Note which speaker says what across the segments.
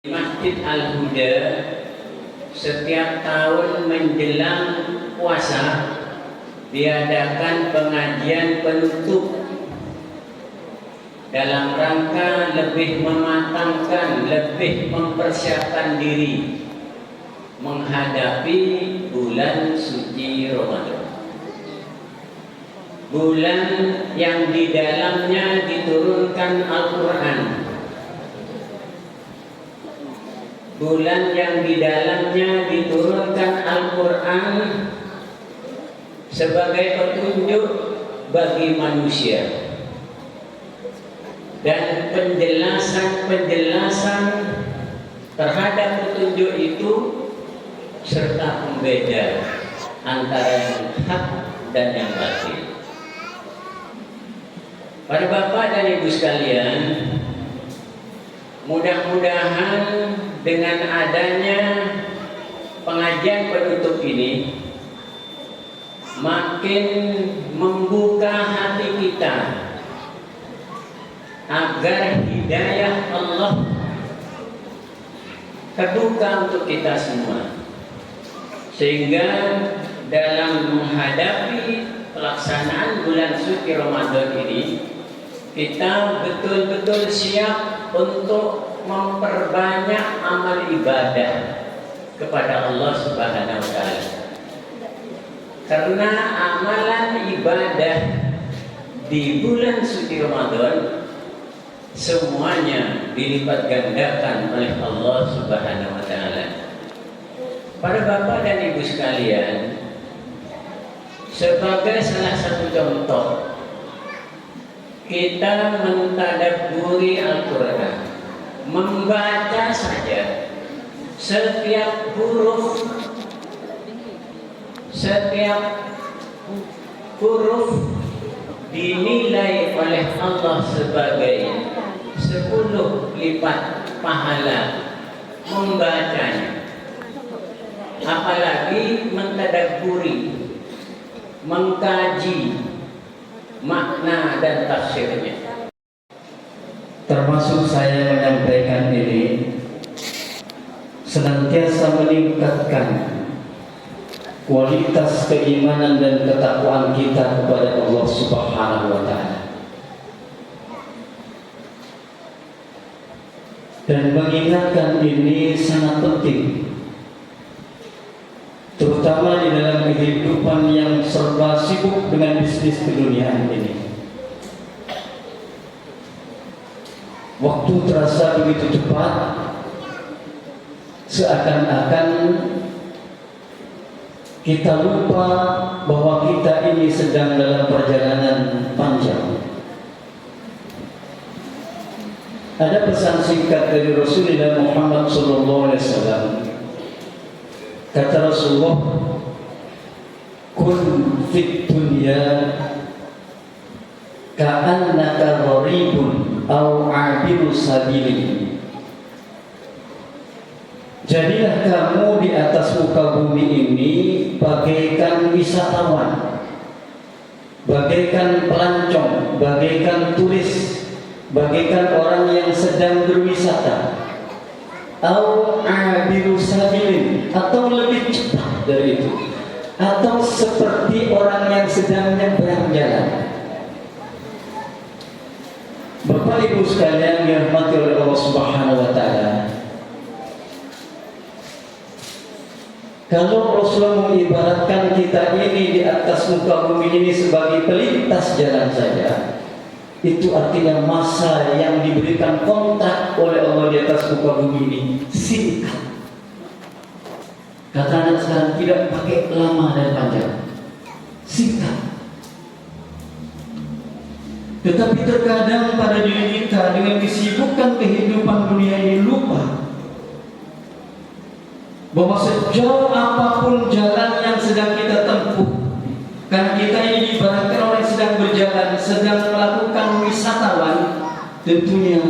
Speaker 1: Masjid Al-Huda setiap tahun menjelang puasa diadakan pengajian penutup dalam rangka lebih mematangkan, lebih mempersiapkan diri menghadapi bulan suci Ramadan. Bulan yang di dalamnya diturunkan Al-Quran, bulan yang di dalamnya diturunkan Al-Quran sebagai petunjuk bagi manusia, dan penjelasan terhadap petunjuk itu serta pembeda antara yang hak dan yang batil. Para bapak dan ibu sekalian, mudah-mudahan dengan adanya pengajian penutup ini makin membuka hati kita agar hidayah Allah terbuka untuk kita semua, sehingga dalam menghadapi pelaksanaan bulan suci Ramadan ini kita betul-betul siap untuk memperbanyak amal ibadah kepada Allah Subhanahu wa Ta'ala. Karena amalan ibadah di bulan suci Ramadan semuanya dilipat gandakan oleh Allah Subhanahu wa Ta'ala. Para bapak dan ibu sekalian, sebagai salah satu contoh kita mentadabburi Al-Quran, membaca saja setiap huruf dinilai oleh Allah sebagai 10 lipat pahala membacanya, apalagi mentadabburi, mengkaji makna dan tafsirnya.
Speaker 2: Termasuk saya menyampaikan ini senantiasa meningkatkan kualitas keimanan dan ketakwaan kita kepada Allah Subhanahu wa Ta'ala, dan mengingatkan ini sangat penting, terutama di dalam kehidupan yang serba sibuk dengan bisnis keduniaan ini. Waktu terasa begitu cepat, seakan-akan kita lupa bahwa kita ini sedang dalam perjalanan panjang. Ada pesan singkat dari Rasulullah Muhammad SAW. Kata Rasulullah, kun fit dunya ka'annaka gharibun aw 'abiru sabilin. Jadilah kamu di atas muka bumi ini bagaikan wisatawan, bagaikan pelancong, bagaikan turis, bagaikan orang yang sedang berwisata, au abiru sabilin, atau lebih cepat dari itu, atau seperti orang yang sedang nyebrang jalan. Bapak Ibu sekalian dirahmati oleh Allah Subhanahu wa Ta'ala, kalau Rasulullah mengibaratkan kita ini di atas muka bumi ini sebagai pelintas jalan saja, itu artinya masa yang diberikan kontrak oleh Allah di atas muka bumi ini singkat. Kata anak sekarang, tidak pakai lama dan panjang, singkat. Tetapi terkadang pada diri kita dengan kesibukan kehidupan dunia ini lupa bahwa sejauh apapun jalan yang sedang kita tempuh, karena kita ini diibaratkan orang yang sedang berjalan, sedang melakukan wisatawan, tentunya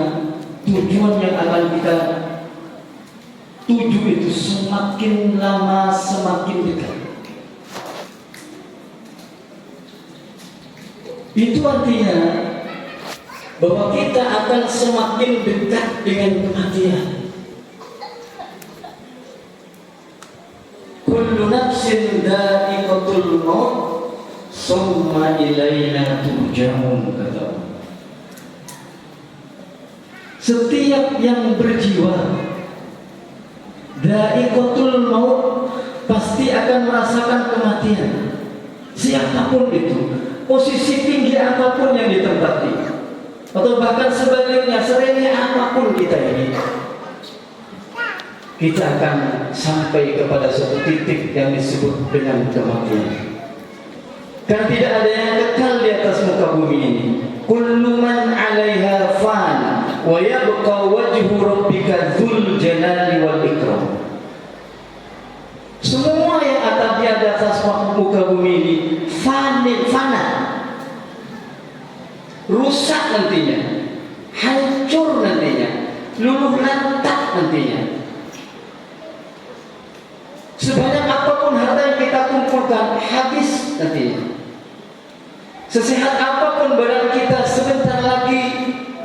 Speaker 2: tujuan yang akan kita tuju itu semakin lama semakin dekat. Itu artinya bahwa kita akan semakin dekat dengan kematian. maut summa ilaina turja'un, kata Allah. Setiap yang berjiwa dha'iqatul maut pasti akan merasakan kematian. Siapapun itu, posisi tinggi apapun yang ditempati, atau bahkan sebaliknya serene apapun kita ini, kita akan sampai kepada suatu titik yang disebut dengan kematian. Karena tidak ada yang kekal di atas muka bumi ini. Kullu man 'alaiha fan wa yabqa wajhu rabbika dzul jalali wal ikram. Semua yang ada di atas muka bumi ini fana, rusak nantinya, hancur nantinya, luluh lantak nantinya. Sebanyak apapun harta yang kita kumpulkan, habis nantinya. Sesehat apapun badan kita, sebentar lagi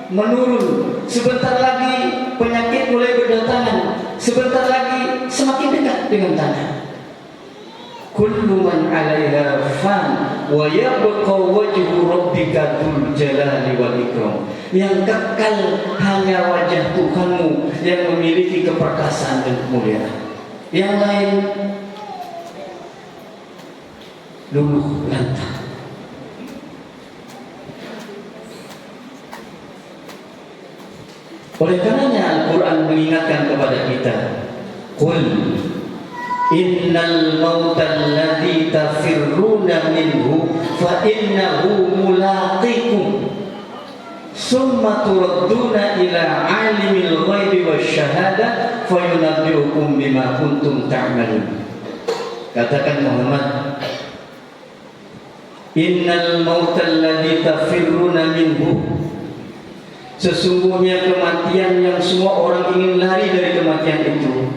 Speaker 2: menurun, sebentar lagi penyakit mulai berdatangan, sebentar lagi semakin dekat dengan tanah. Kullu man 'alaiha fan wa yabqa wajhu rabbika dzul jalali wal ikram. Yang kekal hanya wajah Tuhanmu yang memiliki keperkasaan dan kemuliaan. Yang lain luluh lantak. Oleh karenanya Al-Quran mengingatkan kepada kita, Qul innal mautal ladzi tafirruna minhu fa innahu mulaqikum summa turadduna ila alimil ghaibi wasyahada fayunabbi'ukum bima kuntum ta'malun. Katakan Muhammad, innal mautal ladzi tafirruna minhu, sesungguhnya kematian yang semua orang ingin lari dari kematian itu,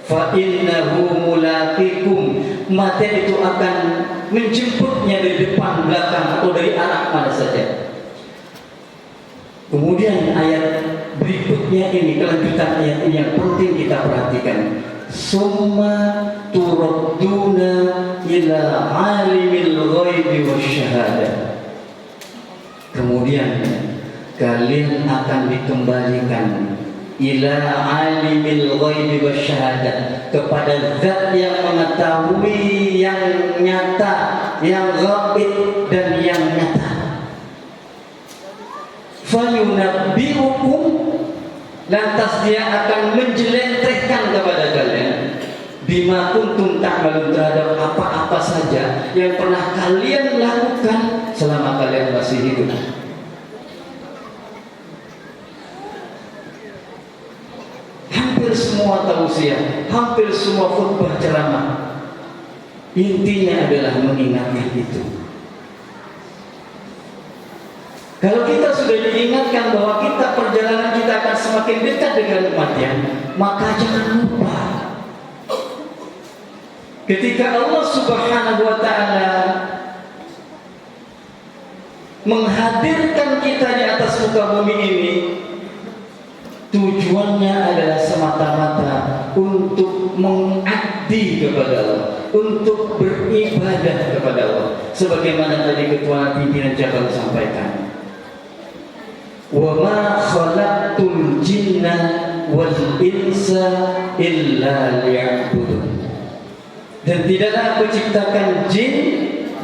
Speaker 2: fa innahu mulaqikum, matian itu akan menjemputnya dari depan, belakang, atau dari arah mana saja. Kemudian ayat berikutnya ini, kelanjutan ayat ini yang penting kita perhatikan. Summa turadduna ila alimil ghaibi wasyahada. Kemudian kalian akan dikembalikan ila alimil ghaibi wasyahada, kepada zat yang mengetahui yang nyata, yang ghaib dan yang nyata. Fayunabbi'ukum, lantas dia akan menjelentehkan kepada kalian bima kuntum ta'malun, terhadap apa-apa saja yang pernah kalian lakukan selama kalian masih hidup. Hampir semua tausiah, hampir semua khutbah ceramah, intinya adalah mengingatkan itu. Kalau kita sudah diingatkan bahwa perjalanan kita akan semakin dekat dengan kematian, maka jangan lupa. Ketika Allah Subhanahu wa Ta'ala menghadirkan kita di atas muka bumi ini, tujuannya adalah semata-mata untuk mengabdi kepada Allah, untuk beribadah kepada Allah. Sebagaimana tadi Ketua Pimpinan Jabal sampaikan, wa ma khalaqtul jinna wal insa illa liya'budun. Dan tidaklah aku ciptakan jin,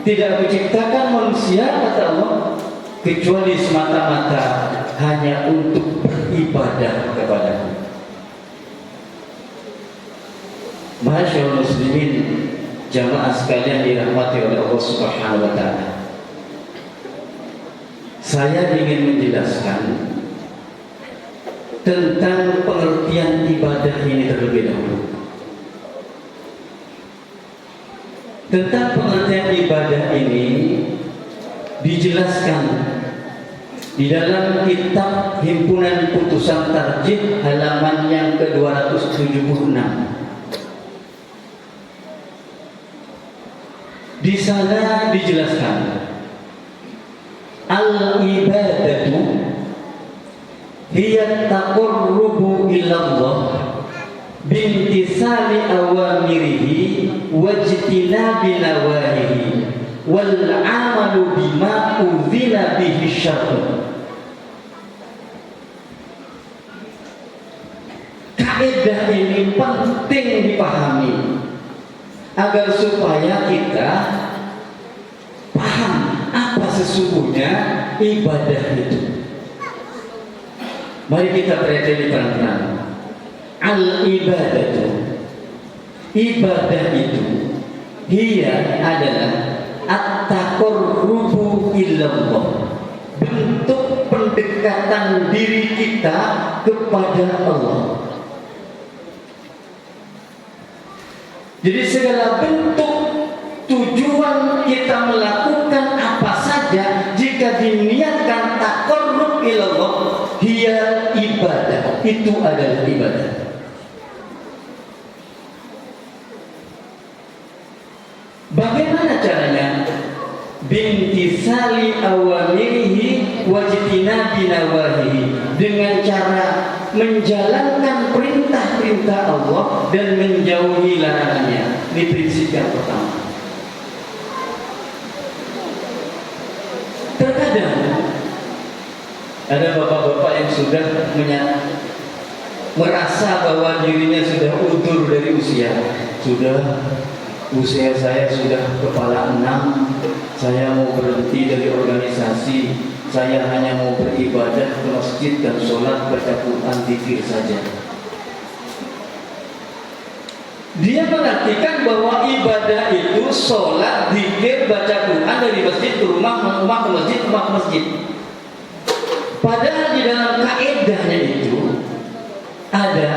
Speaker 2: tidak aku ciptakan manusia, kata Allah, kecuali semata-mata hanya untuk beribadah kepada-Ku. Masyaallah muslimin, jamaah sekalian dirahmati oleh Allah Subhanahu wa Ta'ala. Saya ingin menjelaskan tentang pengertian ibadah ini terlebih dahulu. Tentang pengertian ibadah ini dijelaskan di dalam kitab Himpunan Putusan Tarjih halaman yang ke-276. Di sana dijelaskan, al-ibadatu hiya taqarrubu ila Allah bintisali awamirihi wajtinabi nawahihi wal amalu bima udzina bihi syar'u. Kaidah ini penting dipahami agar supaya kita paham apa sesungguhnya ibadah itu. Mari kita pelajari pelan-pelan. Al-ibadatu, ibadah itu dia adalah at-taqarrubu ilallah, bentuk pendekatan diri kita kepada Allah. Jadi segala bentuk tujuan kita melakukan apa saja jika diniatkan taqarrub ilallah, hiya ibadah, itu adalah ibadah. Bagaimana caranya? Bintisali awamirihi wajtinabi nawahihi, dengan cara menjalankan perintah-perintah Allah dan menjauhi larangannya. Ini prinsip yang pertama. Terkadang ada bapak-bapak yang sudah merasa bahwa dirinya sudah utur dari usia. Usia saya sudah kepala 6, saya mau berhenti dari organisasi, saya hanya mau beribadah ke masjid dan sholat, baca Quran, zikir saja. Dia mengartikan bahwa ibadah itu sholat, zikir, baca Quran dari masjid ke rumah, rumah ke masjid, rumah ke masjid. Padahal di dalam kaedahnya itu ada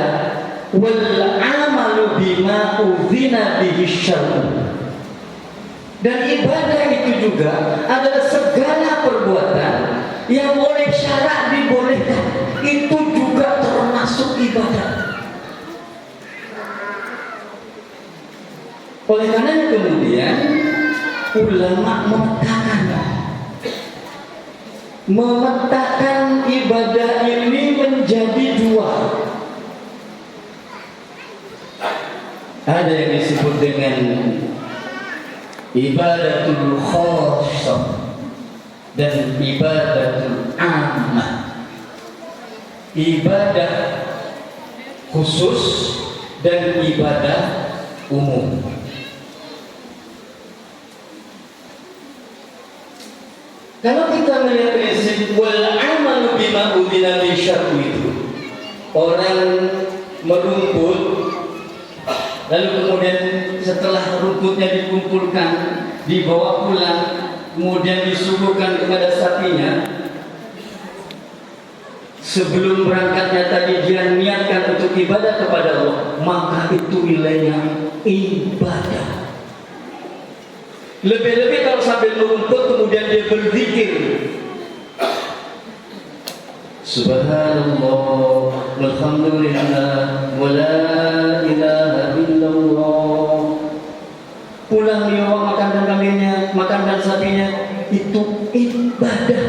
Speaker 2: wal amalu bima udzina bihi syar'u. Dan ibadah itu juga adalah segala perbuatan yang oleh syarak dibolehkan, itu juga termasuk ibadah. Oleh karena kemudian ulama memetakan ibadah ini menjadi dua. Ada yang disebut dengan ibadatul khassah dan ibadatul ammah. Ibadah khusus dan ibadah umum. Kalau kita melihat prinsip wal amalu bima udzina bi syar'u itu, orang merumput, lalu kemudian setelah rumputnya dikumpulkan, dibawa pulang, kemudian disuguhkan kepada sapinya. Sebelum berangkatnya tadi dia niatkan untuk ibadah kepada Allah, maka itu nilainya ibadah. Lebih-lebih kalau sambil merumput kemudian dia berzikir, Subhanallah walhamdulillah wa la ilaha illallah. Pulang dia makan dan kambingnya, makan dan sapinya, itu ibadah.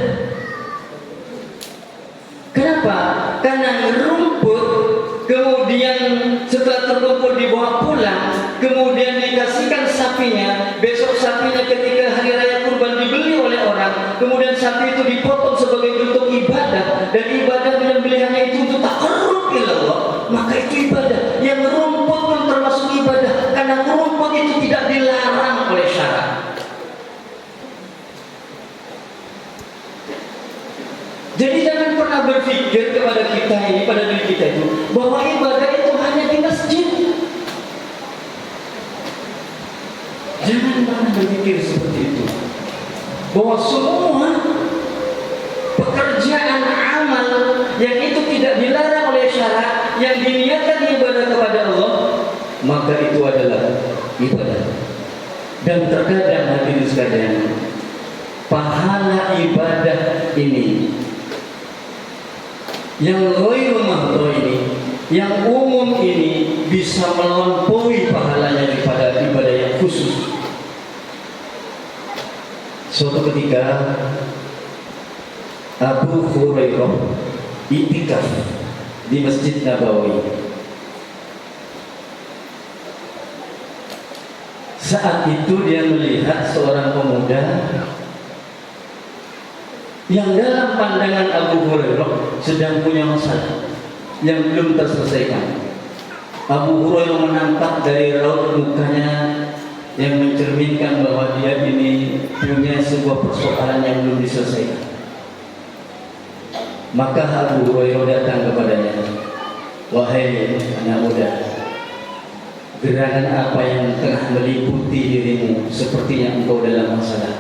Speaker 2: Kenapa? Karena rumput kemudian setelah terkumpul dibawa pulang, kemudian dikasihkan sapinya. Besok sapinya ketika hari raya kurban dibeli oleh orang, kemudian sapi itu dipotong sebagai bentuk ibadah, dan ibadah penyembelihannya itu untuk taqarrub ilallah, maka itu ibadah. Yang rumput pun termasuk ibadah, karena rumput itu tidak dilarang oleh syarak. Jadi jangan pernah berpikir kepada kita ini, pada diri kita itu, bahwa ibadah itu hanya di masjid. Jangan pernah berpikir seperti itu, bahwa semua pekerjaan amal yang itu tidak dilarang oleh syarak, yang diniatkan ibadah kepada Allah, maka itu adalah ibadah. Dan terkadang hadirin sekalian, pahala ibadah ini yang ghairu mahdhur ini, yang umum ini, bisa melampaui pahalanya daripada ibadah yang khusus. Suatu ketika Abu Hurairah i'tikaf di Masjid Nabawi. Saat itu dia melihat seorang pemuda yang dalam pandangan Abu Hurairah sedang punya masalah yang belum terselesaikan. Abu Hurairah menangkap dari raut mukanya yang mencerminkan bahwa dia ini punya sebuah persoalan yang belum diselesaikan. Maka Abu Hurairah datang kepadanya, "Wahai anak muda, gerangan apa yang tengah meliputi dirimu? Sepertinya engkau dalam masalah."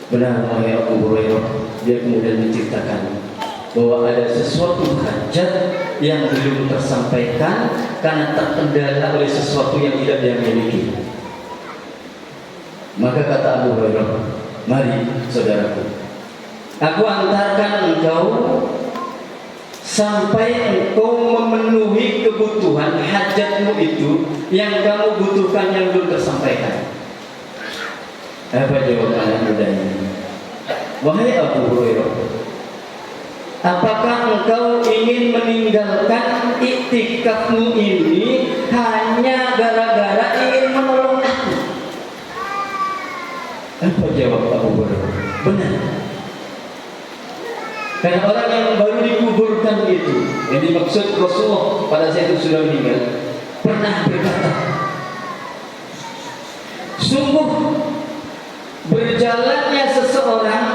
Speaker 2: "Benar wahai Abu Hurairah." Dia kemudian menceritakan bahwa ada sesuatu hajat yang belum tersampaikan karena terkendala oleh sesuatu yang tidak dia miliki. Maka kata Abu Hurairah, "Mari saudaraku, aku antarkan engkau sampai engkau memenuhi kebutuhan hajatmu itu yang kamu butuhkan yang belum tersampaikan." Apa jawab anak muda ini? "Wahai Abu Hurairah, apakah engkau ingin meninggalkan iktikafmu ini hanya gara-gara ingin menolong aku?" Apa jawab Abu Hurairah? "Benar. Karena orang yang baru dikuburkan itu, yang dimaksud Rasulullah pada saat itu sudah meninggal, pernah berkata, sungguh berjalannya seseorang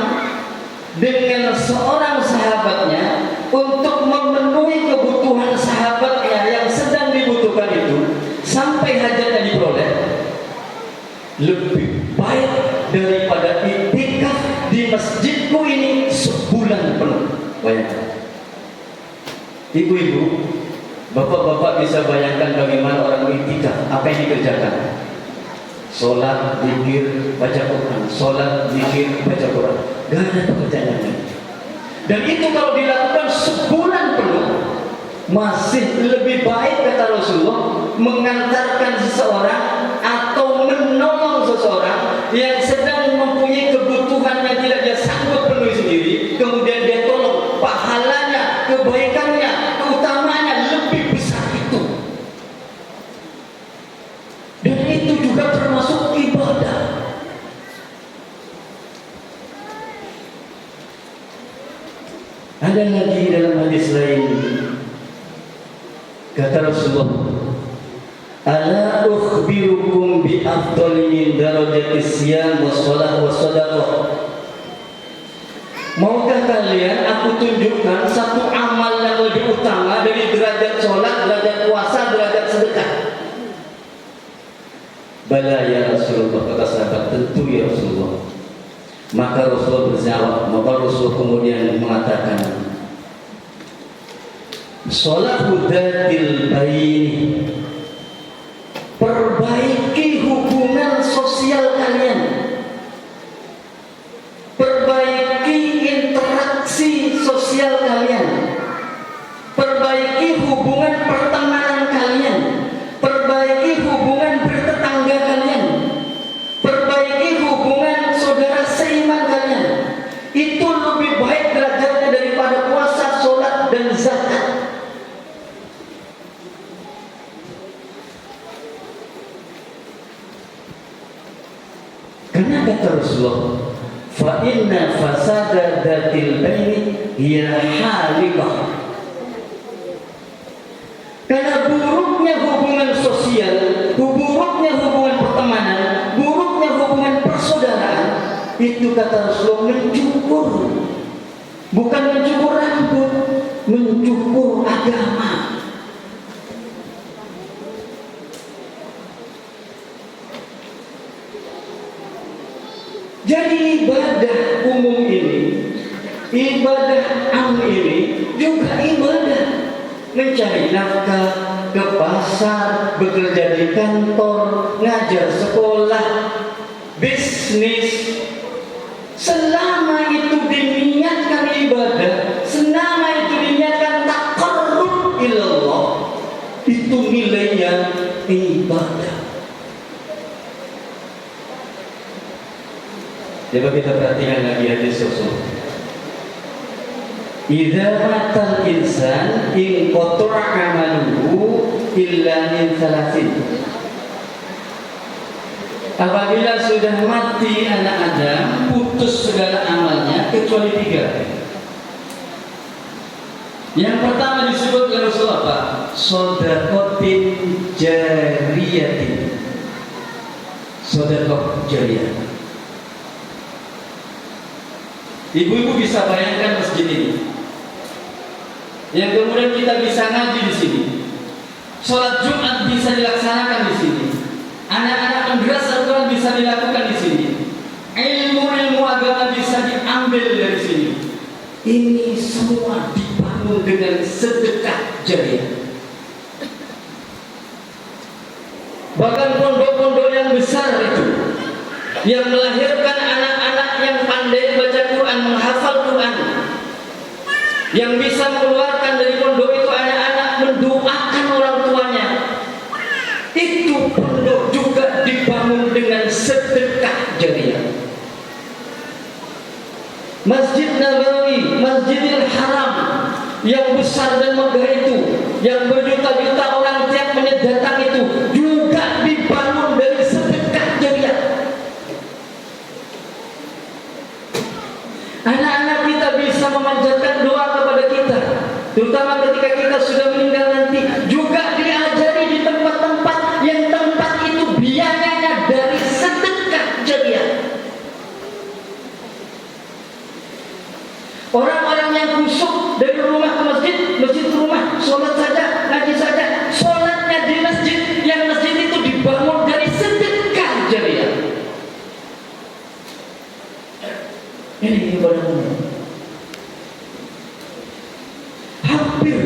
Speaker 2: dengan seorang sahabatnya untuk memenuhi kebutuhan sahabatnya yang sedang dibutuhkan itu sampai hajatnya diperoleh, lebih baik daripada iktikaf di masjidku ini sebulan penuh." Bayangkan, ibu-ibu, bapak-bapak bisa bayangkan bagaimana orang iktikaf, apa yang dikerjakan? Sholat, zikir, baca Quran, sholat, zikir, baca Quran. Gak ada pekerjaan yang lain. Dan itu kalau dilakukan sebulan penuh, masih lebih baik kata Rasulullah mengantarkan seseorang atau menolong seseorang yang sedang mempunyai kebutuhan yang tidak dia sanggup penuhi sendiri, kemudian dia tolong. Pahalanya, kebaikannya, keutamaannya lebih besar itu. Dan itu juga termasuk ibadah. Ada lagi dalam hadis lain, kata Rasulullah, "Ala ukhbirukum bi afdali min darajatis siyam was shalah was shadaqah." Maukah kalian aku tunjukkan satu amal yang lebih utama dari derajat sholat, derajat puasa, derajat sedekah? "Bala ya Rasulullah," kata sahabat, "tentu ya Rasulullah." Maka Rasulullah berjawab, maka Rasul kemudian mengatakan, "Sholatu dzatil bain." Perbaiki hubungan sosial kalian, perbaiki interaksi sosial kalian, perbaiki hubungan pertemanan kalian, perbaiki hubungan bertetangga kalian, perbaiki hubungan saudara seiman kalian. Itu lebih baik derajatnya daripada puasa, sholat, dan zakat. Karena kata Rasulullah, "Fa inna fasada dzatil baini hiya halikah." Karena buruknya hubungan sosial, buruknya hubungan pertemanan, buruknya hubungan persaudaraan, itu kata Rasulullah mencukur. Bukan mencukur rambut, mencukur agama. Jadi ibadah umum ini, ibadah am ini juga ibadah. Mencari nafkah, ke pasar, bekerja di kantor, ngajar sekolah, bisnis. Selama itu diniatkan ibadah, selama itu diniatkan taqarrub ilallah, itu nilainya ibadah. Coba kita perhatikan lagi hadis Rasul. "Idza matal insan in qata'a amaluhu illa min thalathin." Apabila sudah mati anak Adam, putus segala amalnya kecuali 3. Yang pertama disebut oleh Rasulullah apa? Shadaqatin jariyatin. Sedekah jariah. Ibu-ibu bisa bayangkan masjid ini, yang kemudian kita bisa ngaji di sini, sholat Jumat bisa dilaksanakan di sini, anak-anak madrasah Al-Quran bisa dilakukan di sini, ilmu-ilmu agama bisa diambil dari sini. Ini semua dibangun dengan sedekah jariah. Bahkan pondok-pondok yang besar itu, yang melahirkan anak-anak yang pandai baca Quran, menghafal Quran, yang bisa mengeluarkan dari pondok itu anak-anak mendoakan orang tuanya, itu pondok juga dibangun dengan sedekah jariah. Masjid Nabawi, Masjidil Haram yang besar dan megah itu, yang berjuta-juta orang tiap menit datang itu, juga dibangun dari sedekah jariah. Anak-anak kita bisa memanjatkan doa kepada kita, terutama ketika kita sudah meninggal nanti, juga diajari di tempat-tempat yang tempat itu biayanya dari sedekah jariah. Orang-orang yang kusuk dari rumah ke masjid, masjid ke rumah, sholat saja, ngaji saja, sholatnya di masjid, yang masjid itu dibangun dari sedekah jariah. Ini ibadah umum. Hampir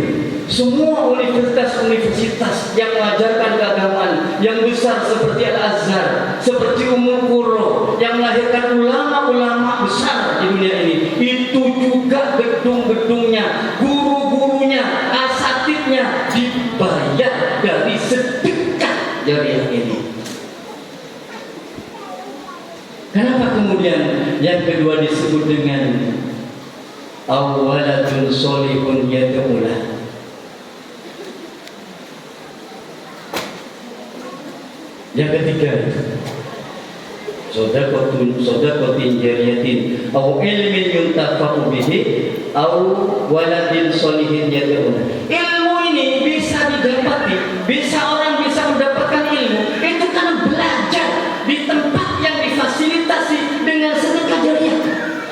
Speaker 2: semua universitas yang mengajarkan keagamaan yang besar seperti Al-Azhar, seperti Ummul Qura, yang melahirkan ulama-ulama besar di dunia ini, itu juga gedung-gedungnya, guru-gurunya, asatidnya dibayar dari sedekah jariah ini. Kenapa kemudian yang kedua disebut dengan awalatun solihun yad'ulah? Yang ketiga, Shadaqatin jariyatin au ilmin yuntafa'u bihi au waladin sholihin yad'ulah. Ilmu ini bisa didapati, bisa orang bisa mendapatkan ilmu itu karena belajar di tempat yang difasilitasi dengan sedekah jariah.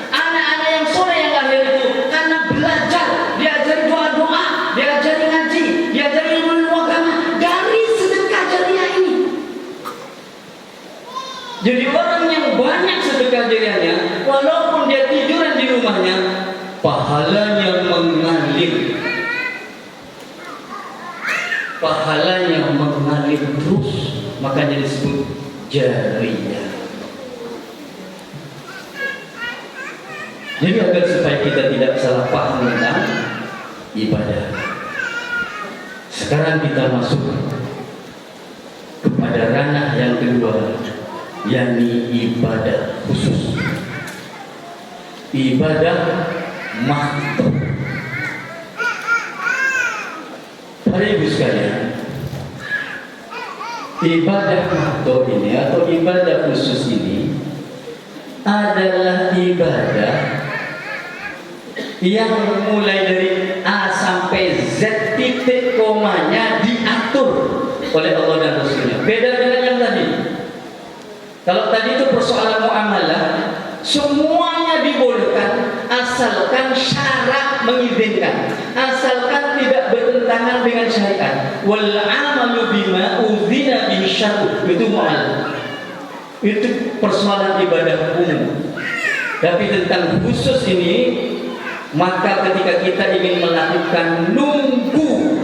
Speaker 2: Anak-anak yang soleh yang lahir itu karena belajar, diajari doa-doa, diajari ngaji, diajari ilmu agama dari sedekah jariah ini. Jadi orang yang banyak sedekah jariahnya, walaupun dia tiduran di rumahnya, pahalanya mengalir. Pahalanya mengalir terus, makanya disebut jariah. Jadi agar supaya kita tidak salah paham tentang ibadah, sekarang kita masuk kepada ranah yang kedua, yakni ibadah khusus, ibadah mahdoh. Para ibu sekalian, ibadah mahdoh ini atau ibadah khusus ini adalah ibadah yang mulai dari A sampai Z titik komanya diatur oleh Allah dan Rasulnya. Beda dengan yang tadi. Kalau tadi itu persoalan muamalah, semuanya dibolehkan asalkan syarat mengizinkan, asalkan tidak bertentangan dengan syariat. Wal amalu bima udzina bihi syar'u, itu muamalah. Itu persoalan ibadah umum. Tapi tentang khusus ini, maka ketika kita ingin melakukan nunggu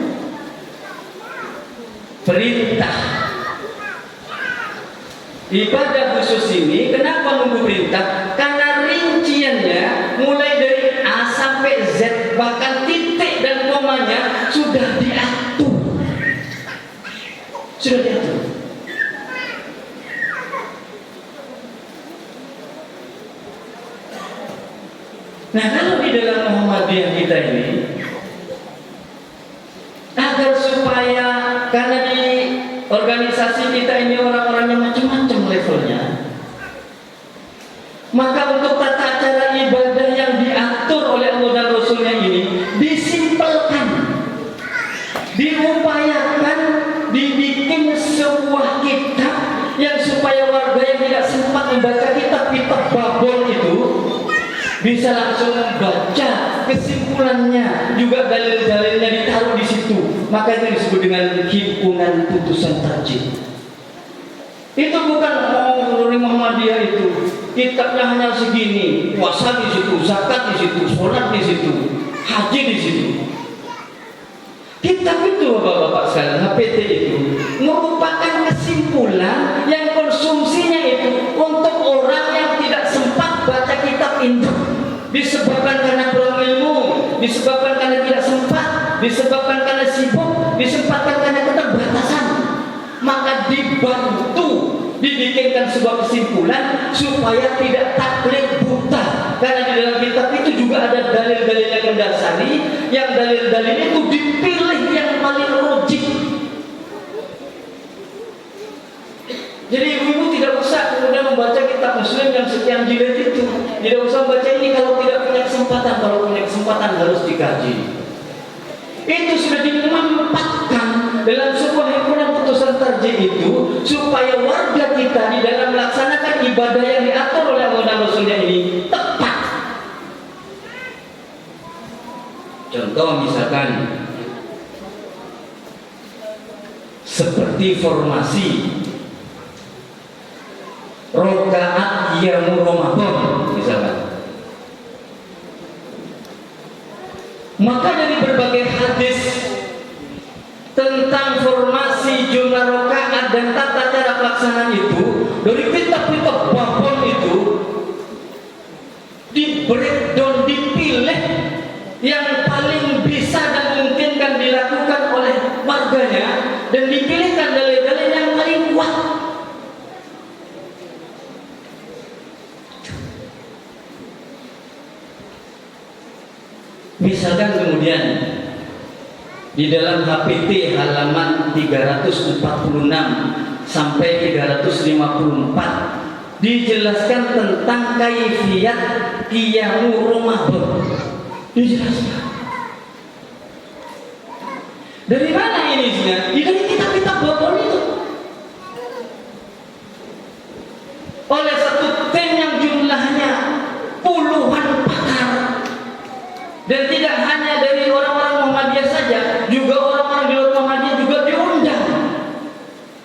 Speaker 2: perintah ibadah khusus ini, kenapa nunggu perintah? Karena rinciannya mulai dari A sampai Z, bahkan titik dan komanya sudah diatur. Sudah diatur. Nah, kalau di dalam Muhammadiyah kita ini, agar supaya karena di organisasi kita ini orang-orang yang macam-macam levelnya. Maka untuk tata cara ibadah yang diatur oleh Allah dan Rasulnya ini disimpelkan, diupayakan, dibikin sebuah kitab yang supaya warga yang tidak sempat membaca kitab-kitab babon itu bisa langsung membaca kesimpulannya, juga dalil-dalilnya ditaruh di situ. Maka itu disebut dengan himpunan putusan tarjih. Itu bukan dari Muhammadiyah itu. Kitabnya hanya segini, puasa di situ, zakat di situ, sholat di situ, haji di situ. Kitab itu bapak-bapak sekalian, HPT itu merupakan kesimpulan yang konsumsinya itu untuk orang yang tidak sempat baca kitab itu. Disebabkan karena kurang ilmu, disebabkan karena tidak sempat, disebabkan karena sibuk, disebabkan karena keterbatasan. Maka dibantu dibikinkan sebuah kesimpulan supaya tidak taklid buta. Karena di dalam kitab itu juga ada dalil-dalil yang mendasari, yang dalil-dalil itu dipilih yang paling logik. Jadi ibu-ibu tidak usah kemudian membaca kitab Muslim yang sekian jilid itu. Tidak usah baca ini kalau tidak punya kesempatan. Kalau punya kesempatan harus dikaji. Itu sudah dimampatkan dalam sebuah himpunan putusan tarjih itu supaya warga kita di dalam melaksanakan ibadah yang diatur oleh Allah dan Rasulnya ini tepat. Contoh misalkan seperti formasi rokaat qiyamul Ramadan misalkan. Maka dari berbagai hadis tentang formasi jumlah rokaat dan tata cara pelaksanaan itu, dari kitab-kitab babon itu di breakdown, dipilih yang paling bisa dan memungkinkan dilakukan oleh warganya, dan dipilihkan dalil-dalil yang paling kuat. Misalkan kemudian di dalam HPT halaman 346 sampai 354 dijelaskan tentang kaifiyat qiyamul Ramadan. Dijelaskan. Dari mana ini isinya? Dari kitab-kitab babon itu. Oleh satu tim yang jumlahnya puluhan pakar. Dan tidak hanya dari orang-orang Muhammadiyah saja, juga orang-orang di luar Muhammadiyah juga diundang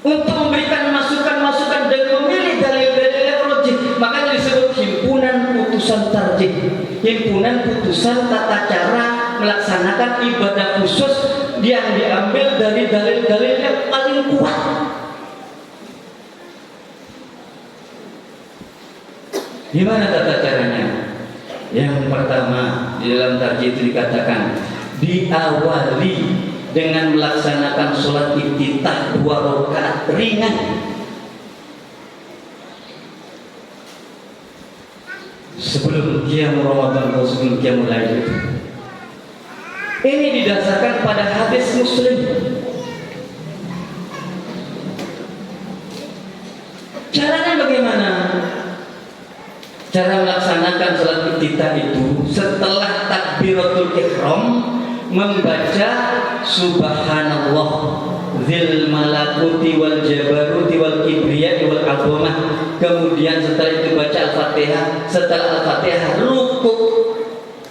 Speaker 2: untuk memberikan masukan-masukan dan memilih dalil-dalil yang logik. Makanya disebut himpunan putusan tarjih, himpunan putusan tata cara melaksanakan ibadah khusus yang diambil dari dalil-dalil yang paling kuat. Gimana tata caranya? Yang pertama, di dalam tarjih itu dikatakan diawali dengan melaksanakan sholat iftitah 2 rakaat ringan. Sebelum qiyamul Ramadan atau sebelum qiyamul lail. Ini didasarkan pada hadis Muslim. Caranya bagaimana? Cara melaksanakan sholat iftitah itu setelah takbiratul ihram membaca subhanallah dzil malakuti wal jabaruti wal kibriya wal azamah. Kemudian setelah itu baca Al-Fatihah, setelah Al-Fatihah rukuk,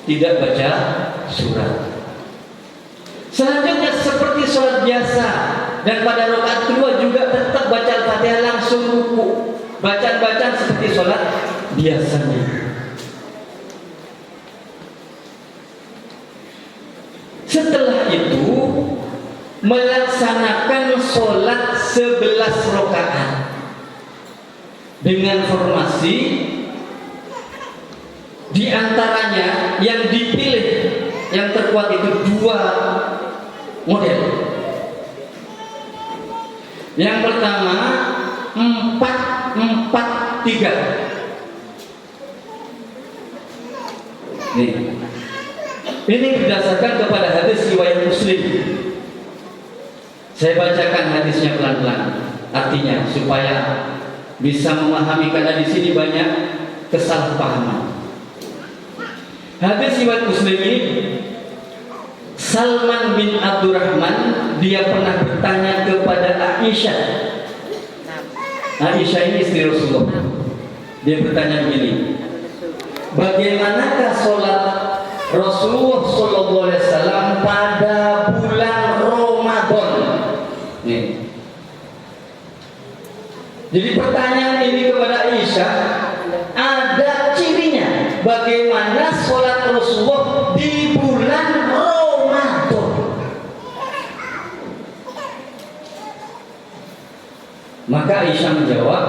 Speaker 2: tidak baca surat. Selanjutnya seperti sholat biasa, dan pada rakaat kedua juga tetap baca Al-Fatihah langsung rukuk. Bacaan-bacaan seperti sholat biasanya. Setelah itu melaksanakan sholat 11 rakaat dengan formasi, di antaranya yang dipilih yang terkuat itu 2 model. Yang pertama 4-4-3. Ini berdasarkan kepada hadis riwayat Muslim. Saya bacakan hadisnya pelan-pelan, artinya supaya bisa memahami, karena di sini banyak kesalahpahaman. Hadis riwayat Muslim ini, Salman bin Abdurrahman dia pernah bertanya kepada Aisyah. Aisyah ini istri Rasulullah. Dia bertanya begini, bagaimanakah sholat Rasulullah SAW pada bulan Ramadan? Nih. Jadi pertanyaan ini kepada Aisyah ada cirinya. Bagaimana sholat Rasulullah di bulan Ramadan? Maka Aisyah menjawab,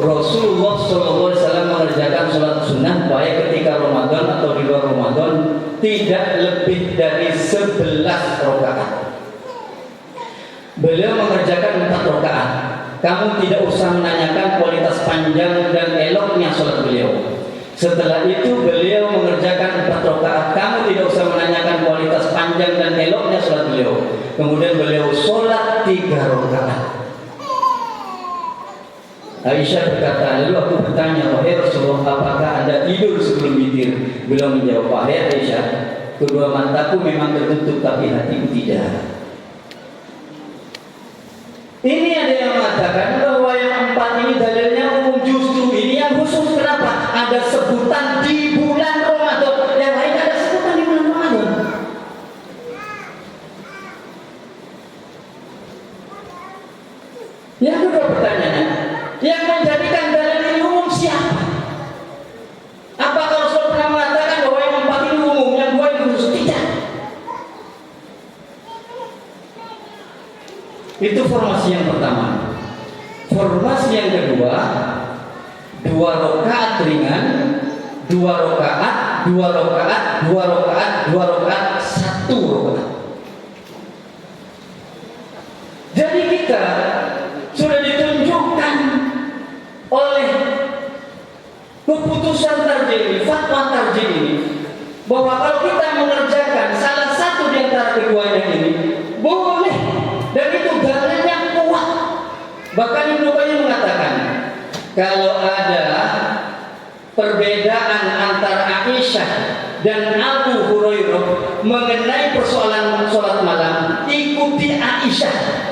Speaker 2: Rasulullah SAW mengerjakan sholat sunnah baik ketika Ramadan atau di luar Ramadan tidak lebih dari 11 rakaat. Beliau mengerjakan 4 rakaat. Kamu tidak usah menanyakan kualitas panjang dan eloknya sholat beliau. Setelah itu beliau mengerjakan 4 rakaat. Kamu tidak usah menanyakan kualitas panjang dan eloknya sholat beliau. Kemudian beliau sholat 3 rakaat. Aisyah berkata, lalu aku bertanya, wahai Rasulullah, apakah Anda tidur sebelum witir? Beliau menjawab, wahai Aisyah, kedua mataku memang tertutup tapi hatiku tidak. Ini ada yang mengatakan bahwa yang 4 ini dalilnya umum, justru ini yang khusus. Kenapa? Ada sebutan di bulan Ramadan, yang lain ada sebutan di bulan Ramadan. Yang kedua pertanyaannya, yang menjadikan dalil ini umum siapa? Apakah Rasul pernah mengatakan bahwa yang 4 ini umum, yang 2 ini khusus? Tidak. Itu formasi yang pertama. Formasi yang kedua, 2 rakaat ringan, 2 rakaat, 2 rakaat, 2 rakaat, 2 rakaat, 1 rakaat. Jadi kita sudah ditunjukkan oleh keputusan tarjih ini, fatwa tarjih ini, bahwa kalau kita mengerjakan salah satu di antara keduanya ini boleh, dan itu dalilnya kuat. Bahkan Ibnu Qayyim mengatakan, kalau ada perbedaan antara Aisyah dan Abu Hurairah mengenai persoalan sholat malam, ikuti Aisyah.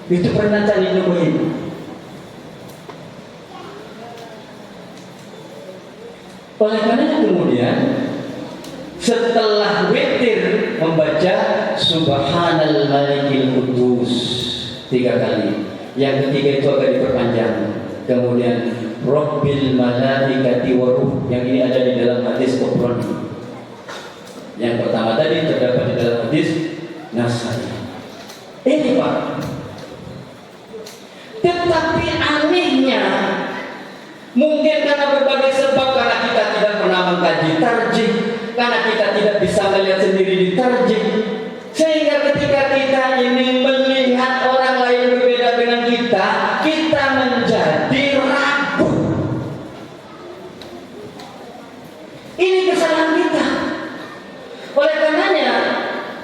Speaker 2: Itu pernyataan Ibnu Qayyim. Oleh karenanya kemudian setelah witir membaca Subhanal Malikil Qudus 3 kali. Yang ketiga itu agak diperpanjang. Kemudian Rabbil Malaikati Waruh, yang ini ada di dalam hadis Qur'an. Yang pertama tadi terdapat di dalam hadis Nasai. Ini Pak. Tetapi anehnya, mungkin karena berbagai sebab, karena kita tidak pernah mengkaji tarjih, karena kita tidak bisa melihat sendiri di tarjih, sehingga ketika kita ini melihat orang lain berbeda dengan kita, kita menjadi ragu. Ini kesalahan kita. Oleh karenanya,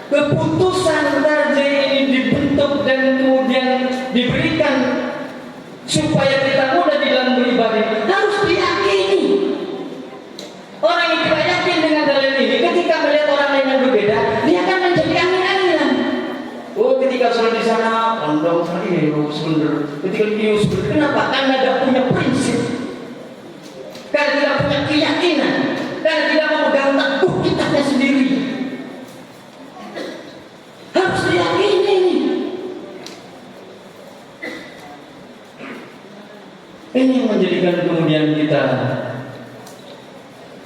Speaker 2: keputusan tarjih ini dibentuk dan kemudian diberikan supaya kita mudah di dalam beribadah, harus diyakini. Orang yang tidak yakin dengan dalil ini, ketika melihat orang lain yang berbeda, dia akan menjadi angin-anginan. Oh, ketika sholat di sana, ondong sekali, sebenar. Ketika di sebenar, kenapa? Karena tidak punya prinsip, karena tidak punya keyakinan, karena tidak memegang teguh kitabnya sendiri. Harus diyakini ini. Ini yang menjadikan kemudian kita.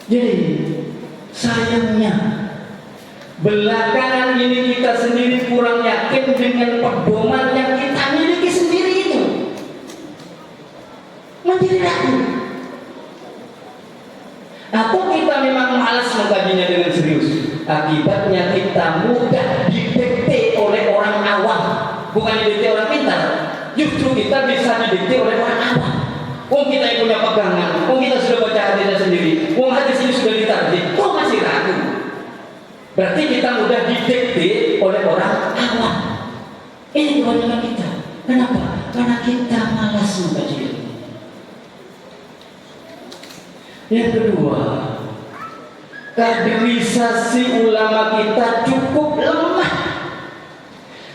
Speaker 2: Jadi sayangnya belakangan ini kita sendiri kurang yakin dengan pedoman yang kita miliki sendiri itu. Menjadi ragu. Atau kita memang malas mengkajinya dengan serius. Akibatnya kita mudah didikte oleh orang awam, bukan didikte orang pintar. Justru kita bisa didikte oleh orang awam. Kita yang punya pegangan, kita sudah baca hadisnya sendiri, hadis ini sudah ditarjih, kok masih ragu? Berarti kita mudah didikte oleh orang awam. Ini kebanyakan kita. Kenapa? Karena kita malas mengkaji ilmu. Yang kedua, kaderisasi ulama kita cukup lemah,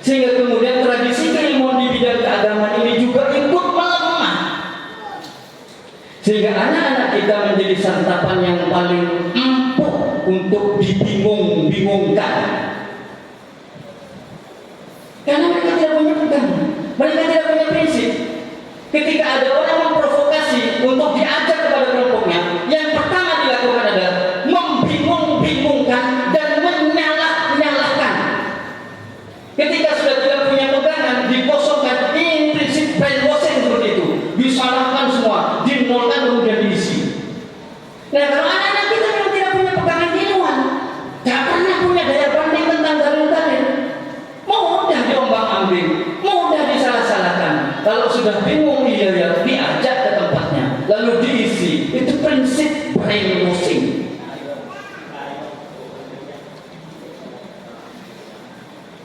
Speaker 2: sehingga kemudian tradisi keilmuan di bidang keagamaan ini juga ikut melemah, sehingga anak-anak kita menjadi santapan yang paling empuk untuk dibingung-bingungkan, karena mereka tidak punya pegangan, mereka tidak punya prinsip. Ketika ada orang memprovokasi untuk diajak kepada kelompoknya, yang pertama dilakukan adalah membingung-bingungkan dan menyalah-nyalahkan. Ketika sudah tidak punya pegangan, dikosongkan. Ini prinsip brainwashing seperti itu. Disalahkan semua, dinolkan kemudian diisi. Nah, kalau anak-anak kita memang tidak punya pegangan ilmuwan, tidak pernah punya daya banding tentang dalil-dalil, mudah diombang-ambing, mudah disalah-salahkan. Kalau sudah bingung, ya diajak ke tempatnya, lalu diisi. Itu prinsip brainwashing.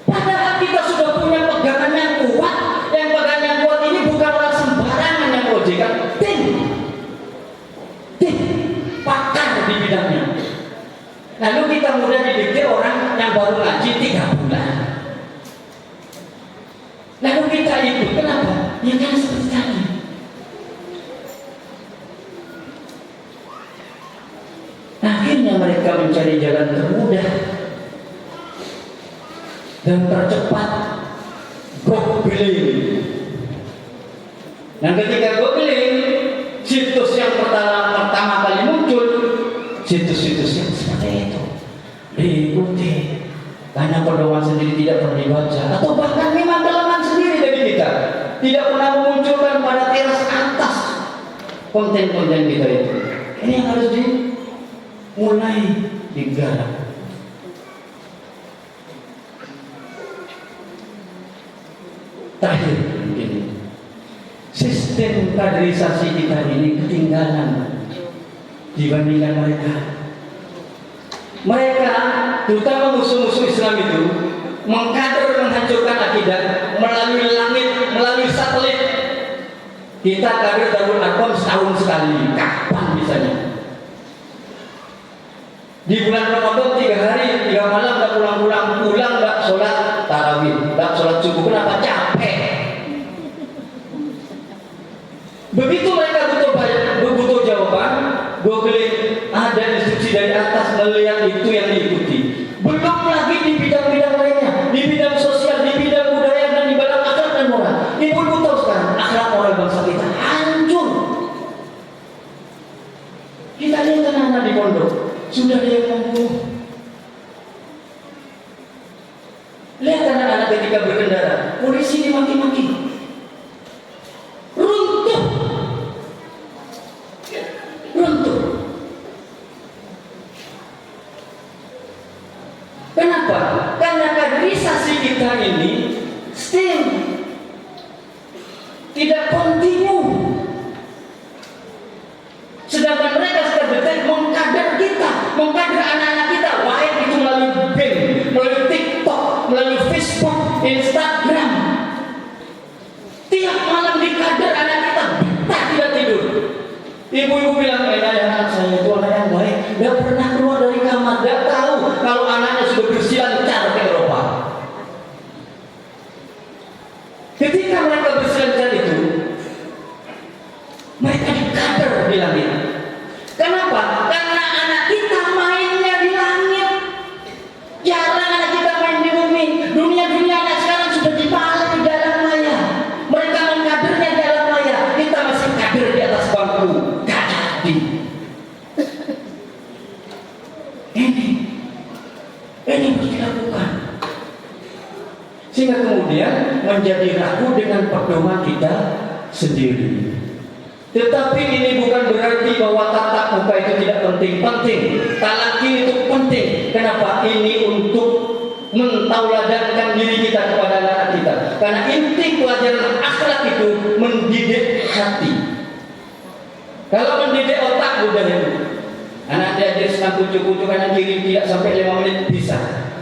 Speaker 2: Padahal kita sudah punya pegangan yang kuat. Yang pegangan yang kuat ini bukan orang sembarangan yang proyekan, tim pakar di bidangnya. Lalu kita mudah didikte orang yang baru ngaji 3 bulan. Lalu kita ikut, kenapa? Ya kan seperti tadi. Akhirnya mereka mencari jalan termudah dan tercepat, googling. Dan ketika googling, situs yang pertama kali muncul, situs-situs yang seperti itu diikuti, karena pedoman sendiri tidak pernah dibaca, atau bahkan memang dalaman sendiri dari kita tidak pernah memunculkan pada teras atas konten-konten kita itu. Ini yang harus dimulai digarap. Terakhir, begini, sistem kaderisasi kita ini ketinggalan dibandingkan mereka. Mereka, terutama musuh-musuh Islam itu, mengkader, menghancurkan akidah melalui langit, melalui satelit. Kita kader Darul Arqam setahun sekali. Kapan bisanya? Di bulan Ramadan 3 hari, 3 malam, nggak pulang, nggak sholat tarawih, nggak sholat subuh. Kenapa? Capek. Begitu mereka butuh jawaban, googling, ada instruksi dari atas, melihat itu yang diikuti. Belum lagi di bidang-bidang lainnya, di bidang sosial, di bidang budaya, dan di bidang akhlak dan moral. Ibu-ibu tahu sekarang akhlak moral bangsa kita hancur. Kita lihat anak-anak di pondok, sudah ada yang membunuh. Lihat anak-anak ketika berkendara, polisi dimaki-maki. Runtuh. Kenapa? Karena kaderisasi kita ini still tidak kontinu. Sedangkan mereka sudah betul mengkader kita, mengkader anak-anak kita, baik itu melalui BEM, melalui TikTok, melalui Facebook, Instagram. Tiap malam dikader anak kita, tak tidak tidur. Ibu-ibu bilang, anak saya itu anak yang baik, tidak pernah keluar dari kamar, tidak tahu kalau anaknya sudah berselancar ke Eropa. Ketika mereka berselancar itu, mereka dikader di langit. Kenapa? Karena anak kita mainnya di langit. Jarang anak kita main di bumi. Dunia anak sekarang sudah dibalik di dalam maya. Mereka mengkadernya di dalam maya. Kita masih kader di atas bangku. Gak jadi. Ini harus dilakukan. Sehingga kemudian menjadi ragu dengan pedoman kita sendiri. Tetapi ini bukan berarti bahwa tatap muka itu tidak penting. Talaki itu penting. Kenapa? Ini untuk mentauladankan diri kita kepada anak kita. Karena inti pelajaran akhlak itu mendidik hati. Kalau mendidik otak udah itu. Anak diajar senang kucuk-kucuk kanan kiri tidak sampai 5 menit bisa.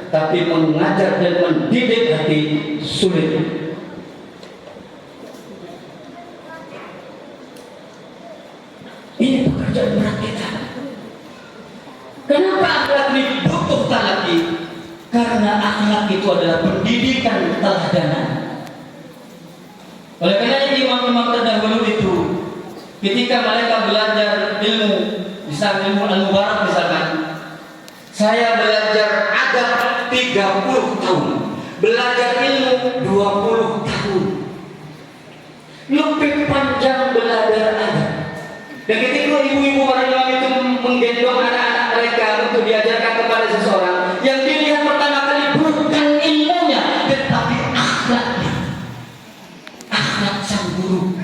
Speaker 2: Tapi mengajar dan mendidik hati sulit. Ini pekerjaan berat kita. Kenapa akhlak ini butuh talaki? Karena akhlak itu adalah pendidikan teladanan. Oleh karena imam-imam terdahulu itu, ketika mereka belajar ilmu, misalnya ilmu al-mubarak misalkan, saya belajar adab 30 tahun, belajar ilmu 20 tahun, lebih panjang belajar adab. Dan ketika ibu-ibu para imam itu menggendong anak-anak mereka untuk diajarkan kepada seseorang, yang dilihat pertama kali bukan ilmunya, tetapi akhlaknya, akhlak sang guru.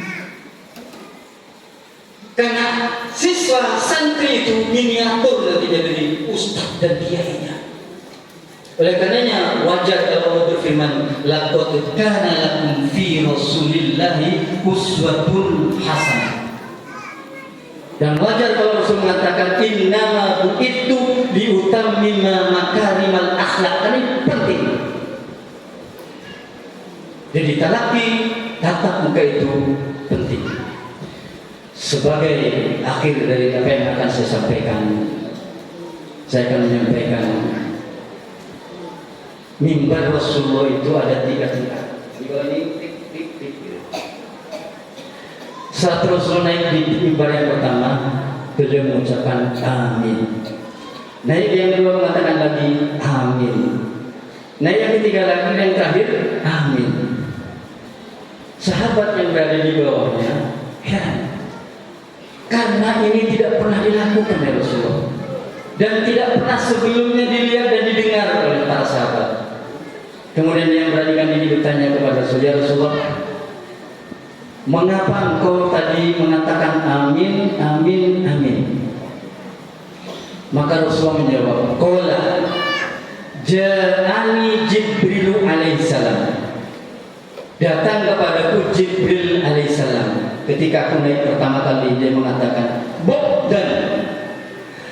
Speaker 2: Karena siswa santri itu miniatur nantinya dari ustaz dan kiainya. Oleh karenanya wajar kalau Allah berfirman, laqad kana lakum fi rasulillahi uswatun hasanah. Dan wajar kalau Rasul mengatakan innama bu'ittu liutammima makarimal akhlak. Ini penting. Jadi talaki tatap muka itu penting. Sebagai akhir dari apa yang akan saya sampaikan, saya akan menyampaikan mimbar Rasulullah itu ada 3 tingkat. Ini saat Rasulullah naik di mimbar yang pertama, beliau mengucapkan amin. Naik yang kedua mengatakan lagi amin. Naik yang ketiga lagi, yang terakhir amin. Sahabat yang berada di bawahnya heran, karena ini tidak pernah dilakukan oleh Rasulullah dan tidak pernah sebelumnya dilihat dan didengar oleh para sahabat. Kemudian yang beranikan diri bertanya kepada Rasulullah, ya Rasulullah, mengapa engkau tadi mengatakan amin, amin, amin? Maka Rasulullah menjawab, qala ja'ani Jibril alaihissalam. Datang kepadaku Jibril alaihissalam. Ketika aku naik pertama kali, dia mengatakan, "Bu'dan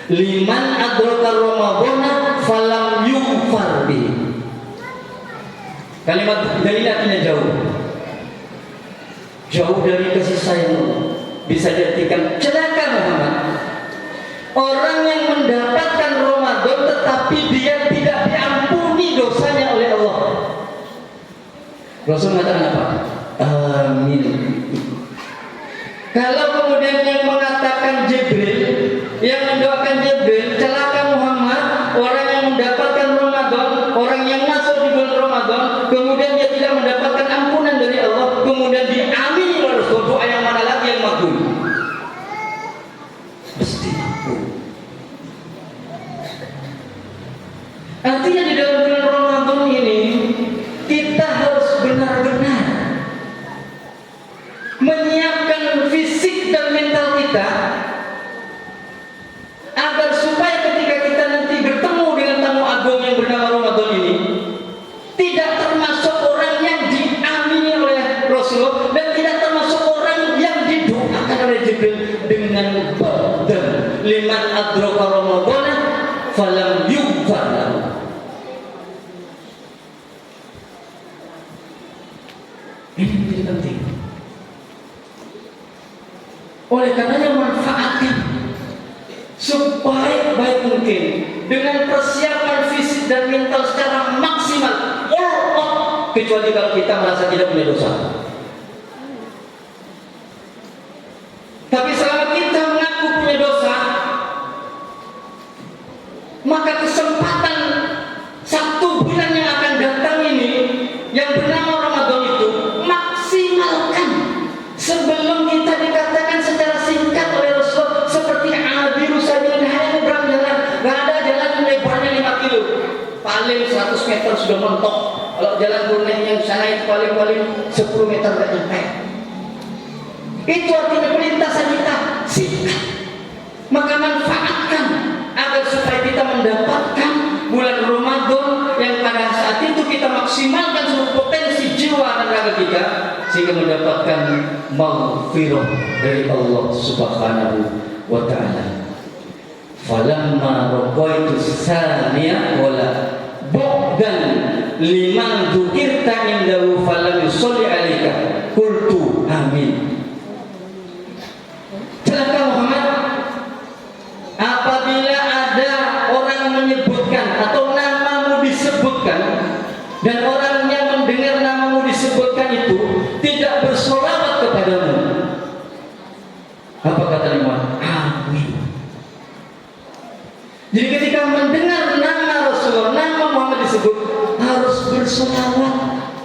Speaker 2: liman adraka Ramadhana falam yughfar bi." Kalimat dari artinya jauh. Jauh dari kasih sayang Allah. Bisa diartikan celaka Muhammad, orang yang mendapatkan Ramadan tetapi dia tidak diampuni dosanya oleh Allah. Rasul mengatakan apa? Amin. Kalau kemudian yang mengatakan Jibril, yang mendoakan Jibril, celaka Muhammad, orang yang mendapatkan Ramadan, orang yang masuk di bulan Ramadan, kemudian dia tidak mendapatkan ampunan dari Allah, kemudian diamini oleh Rasul, doa yang mana lagi yang makbul? Pasti makbul. Artinya di dalam bulan Ramadan ini kita harus benar-benar menyiapkan fisik dan mental kita agar supaya ketika kita nanti bertemu dengan tamu agung yang bernama Ramadan ini tidak termasuk orang yang diamini oleh Rasulullah dan tidak termasuk orang yang didoakan oleh Jibril dengan badan liman adraka Ramadhana falam yughfar lahu. Ini menjadi penting. Oleh karenanya manfaatkan sebaik-baik mungkin dengan persiapan fisik dan mental secara maksimal. Kecuali kalau kita merasa tidak punya dosa. Tapi selama kita mengaku punya dosa, maka kesempatan 1 bulan yang akan datang ini yang bernama Ramadan itu maksimalkan sebelum kita dikatakan secara singkat oleh Rasul seperti abiru sabil, hanya nyebrang jalan, nggak ada jalan lebarnya 5 kilo, paling 100 meter sudah mentok. Kalau jalan Brunei yang sana itu paling 10 meter nggak nyampe. Itu artinya perlintasan kita singkat. Maka manfaatkan agar supaya kita mendapatkan bulan Ramadan yang pada saat itu kita maksimalkan seluruh potensi jiwa dan raga kita sehingga mendapatkan maghfirah dari Allah Subhanahu wa taala. falamma raqaitu saniya qala bu'dan liman dzukirta indahu falam yusalli alaika qultu amin. Celaka Muhammad, apabila ada orang menyebutkan atau namamu disebutkan dan orang yang mendengar namamu disebutkan itu tidak bersolawat kepadamu, apa kata Imam? Amin. Jadi ketika mendengar nama Rasulullah, nama Muhammad disebut, harus bersolawat.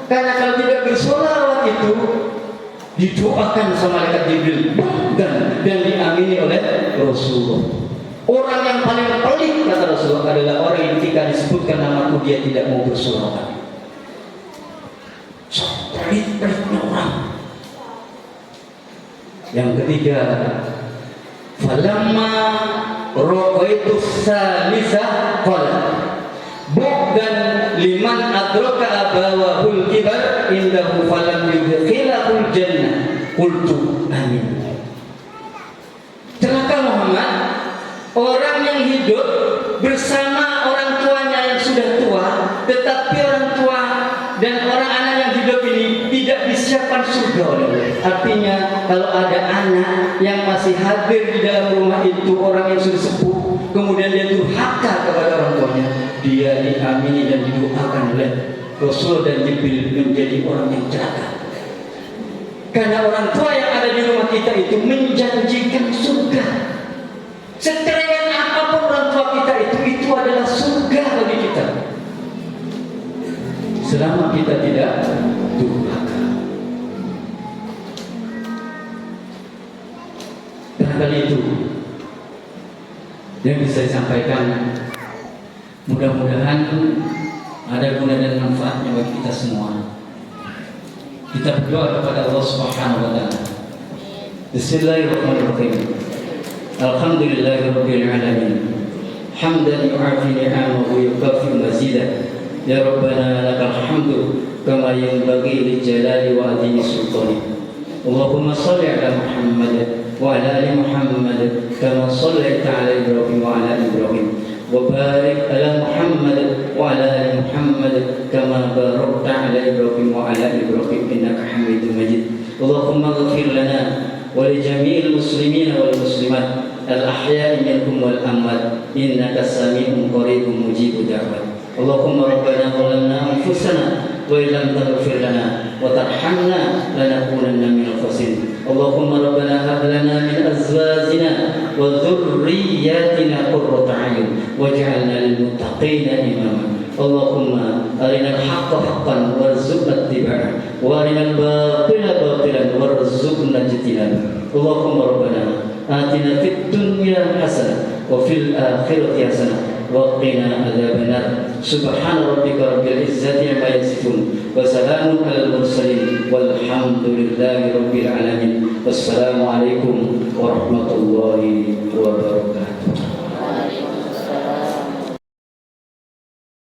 Speaker 2: Karena kalau tidak bersolawat itu didoakan sama malaikat Jibril dan diamini oleh Rasulullah. Orang yang paling pelit kata Rasulullah adalah orang yang ketika disebutkan namaku dia tidak mau bersolawat. Pelit-pelitnya orang. Yang ketiga, falamma raqaitu salisa qala bu'dan liman adraka abawahul kibar indahu falam yudkhilahul jannah qultu amin. Celaka Muhammad, orang yang hidup bersama orang tuanya yang sudah tua, tetapi orang tua dan orang anak yang hidup ini tidak disiapkan surga oleh Allah. Artinya kalau ada anak yang masih hadir di dalam rumah itu, orang yang sudah sepuh, kemudian dia durhaka kepada orang tuanya, dia diamini dan didoakan oleh Rasul dan Jibril menjadi orang yang celaka. Karena orang tua yang ada di rumah kita itu menjanjikan surga. Sekeren apapun orang tua kita itu adalah surga bagi kita, selama kita tidak durhaka. Barangkali itu yang bisa saya sampaikan. Mudah-mudahan ada guna dan manfaatnya bagi kita semua. Kita berdoa kepada Allah Subhanahu wa taala. Bismillahirrahmanirrahim. Alhamdulillahirabbil alamin. Hamdan yu'afi ni'amahu wa yukafi mazidah. Ya Rabbana lakal hamdu kama yanbaghi li jalali wa adhimi sultani. Allahumma shalli ala Muhammad wa ala ali Muhammad kama shallaita ala Ibrahim wa ala Ibrahim. وبارك على محمد وعلى آل محمد كما باركت على إبراهيم وعلى إبراهيم إنك حميد مجيد. اللهم اغفر لنا ولجميع المسلمين والمسلمات الأحياء منهم والأموات إنك سميع قريب مجيب دعوات. اللهم ربنا ظلمنا أنفسنا وإن لم تغفر لنا وترحمنا لنكونن من الخاسرين. اللهم ربنا هب لنا من أزواجنا وذرياتنا قرة أعين واجعلنا للمتقين إماما. اللهم أرنا الحق حقا وارزقنا اتباعه وأرنا الباطل باطلا وارزقنا اجتنابه. اللهم ربنا آتنا في الدنيا حسنة وفي الآخرة حسنة وقنا عذاب النار. سبحان ربك رب العزة عما يصفون وسلام على المرسلين والحمد لله رب العالمين. والسلام عليكم ورحمة الله وبركاته.